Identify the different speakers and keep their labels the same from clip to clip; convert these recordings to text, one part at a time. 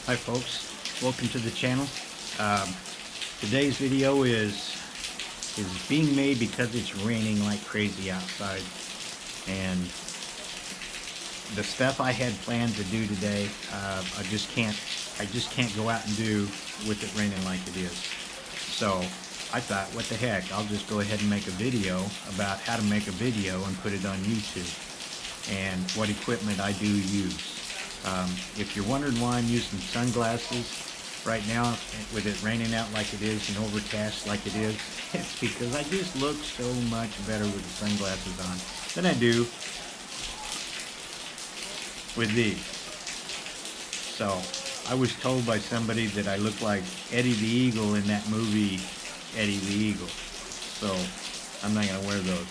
Speaker 1: Hi folks, welcome to the channel. Today's video is being made because it's raining like crazy outside, and the stuff I had planned to do today, I just can't go out and do with it raining like it is. So I thought, what the heck, I'll just go ahead and make a video about how to make a video and put it on YouTube and what equipment I do use. If you're wondering why I'm using sunglasses right now with it raining out like it is and overcast like it is, it's because I just look so much better with the sunglasses on than I do with these. So I was told by somebody that I look like Eddie the Eagle in that movie Eddie the Eagle, so I'm not going to wear those.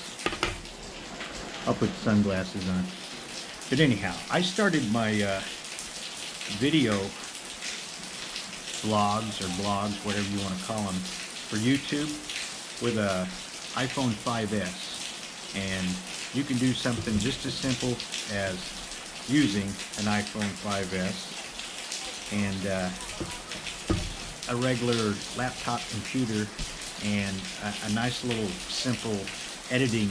Speaker 1: I'll put sunglasses on. But anyhow, I started my video vlogs or blogs, whatever you want to call them, for YouTube with a iPhone 5S. And you can do something just as simple as using an iPhone 5S and a regular laptop computer and a nice little simple editing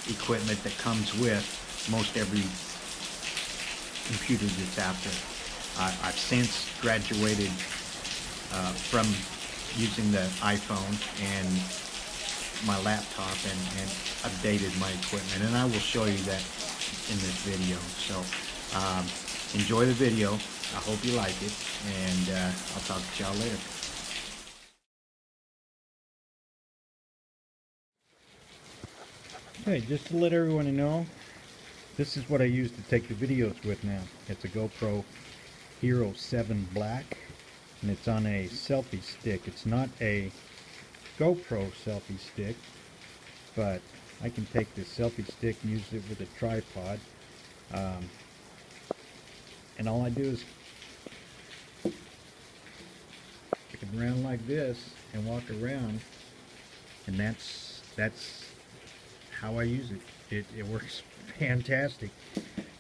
Speaker 1: equipment that comes with most every computer that's out there. I've since graduated from using the iPhone and my laptop and updated my equipment, and I will show you that in this video. So enjoy the video. I hope you like it, and I'll talk to y'all later. Okay, just to let everyone know, this is what I use to take the videos with now. It's a GoPro Hero 7 Black, and it's on a selfie stick. It's not a GoPro selfie stick, but I can take this selfie stick and use it with a tripod. And all I do is pick it around like this and walk around, and that's how I use it. It works fantastic.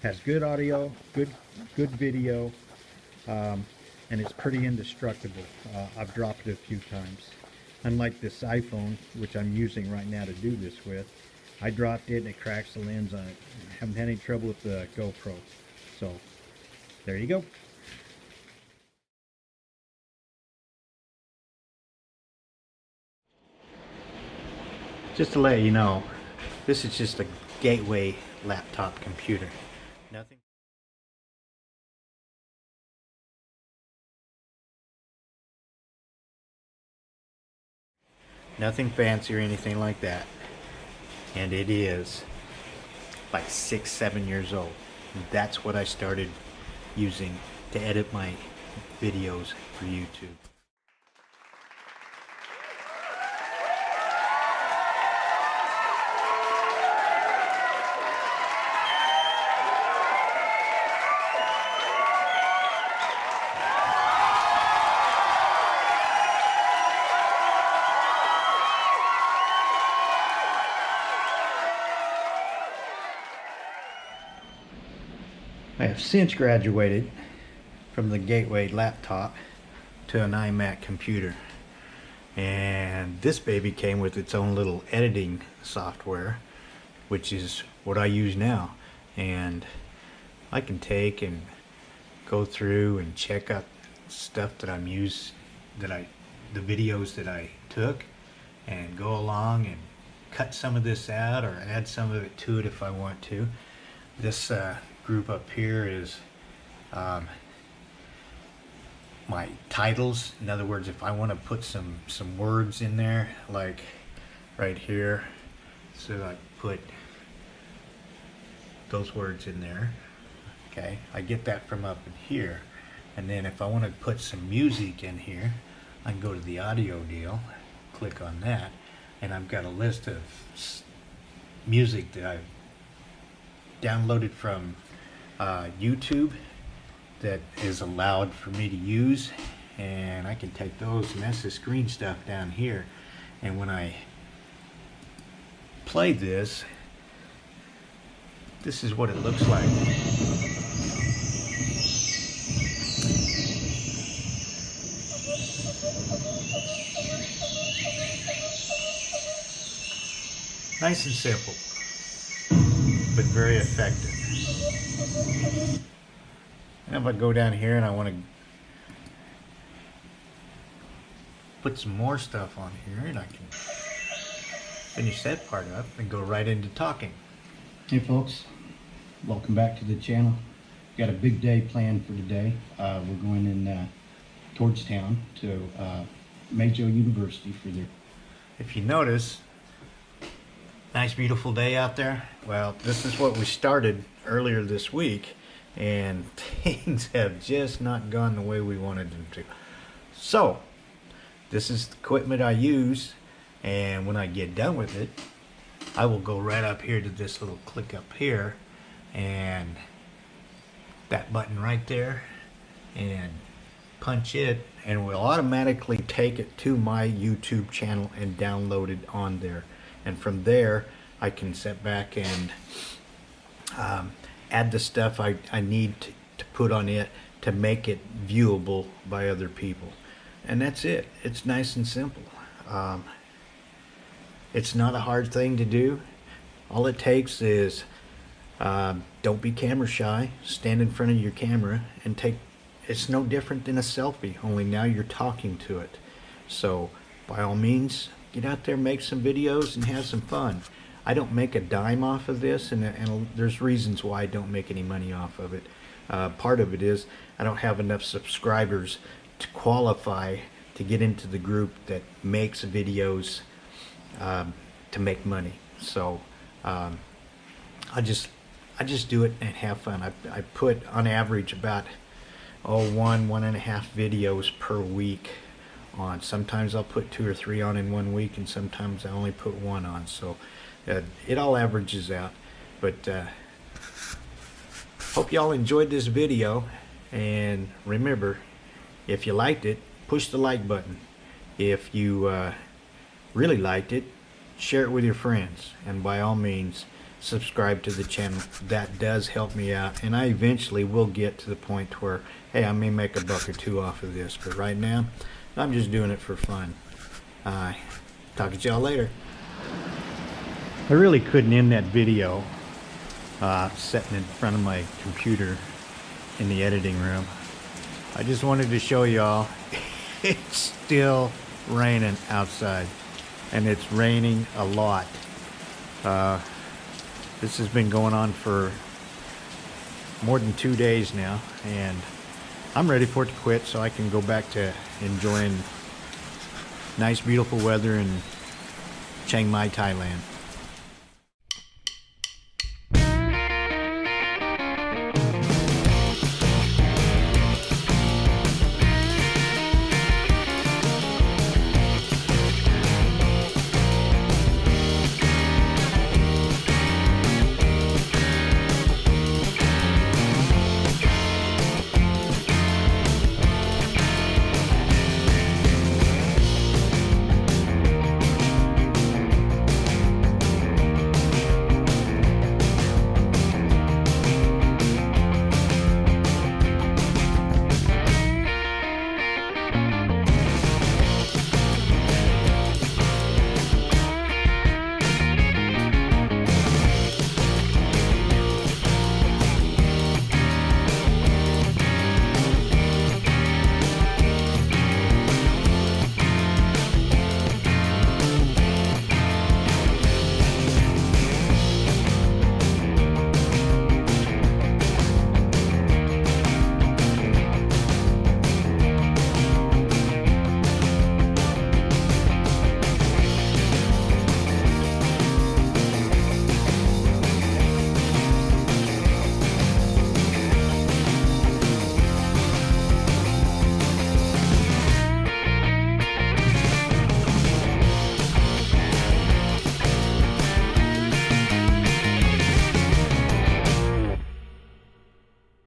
Speaker 1: Has good audio, good video, and it's pretty indestructible. I've dropped it a few times. Unlike this iPhone, which I'm using right now to do this with, I dropped it and it cracks the lens on it. I haven't had any trouble with the GoPro. So there you go. Just to let you know, this is just a gateway laptop computer. Nothing fancy or anything like that. And it is like 6-7 years old. That's what I started using to edit my videos for YouTube. I have since graduated from the Gateway laptop to an iMac computer, and this baby came with its own little editing software, which is what I use now. And I can take and go through and check out stuff that I'm the videos that I took, and go along and cut some of this out or add some of it to it if I want to. This group up here is my titles. In other words, if I want to put some words in there, like right here, so I put those words in there. Okay, I get that from up in here. And then if I want to put some music in here, I can go to the audio deal, click on that, and I've got a list of music that I've downloaded from YouTube that is allowed for me to use, and I can take those, and that's the screen stuff down here. And when I play this, this is what it looks like. Nice and simple, but very effective. And if I go down here and I want to put some more stuff on here, and I can finish that part up and go right into talking. Hey folks, welcome back to the channel. Got a big day planned for today. We're going in towards town to Majo University for their... If you notice, nice beautiful day out there. Well, this is what we started earlier this week, and things have just not gone the way we wanted them to. So this is the equipment I use, and when I get done with it, I will go right up here to this little click up here, and that button right there, and punch it, and will automatically take it to my YouTube channel and download it on there. And from there I can sit back and add the stuff I need to put on it to make it viewable by other people. And that's it. It's nice and simple. It's not a hard thing to do. All it takes is don't be camera shy. Stand in front of your camera and take... It's no different than a selfie, only now you're talking to it. So by all means, get out there, make some videos and have some fun. I don't make a dime off of this, and there's reasons why I don't make any money off of it. Part of it is I don't have enough subscribers to qualify to get into the group that makes videos to make money. So I just do it and have fun. I put on average about 1.5 videos per week on. Sometimes I'll put 2 or 3 on in 1 week, and sometimes I only put 1 on. So it all averages out. But hope y'all enjoyed this video, and remember, if you liked it, push the like button. If you really liked it, share it with your friends, and by all means subscribe to the channel. That does help me out, and I eventually will get to the point where, hey, I may make $1 or $2 off of this, but right now I'm just doing it for fun. Talk to y'all later. I really couldn't end that video sitting in front of my computer in the editing room. I just wanted to show y'all it's still raining outside, and it's raining a lot. This has been going on for more than 2 days now, and I'm ready for it to quit so I can go back to enjoying nice beautiful weather in Chiang Mai, Thailand.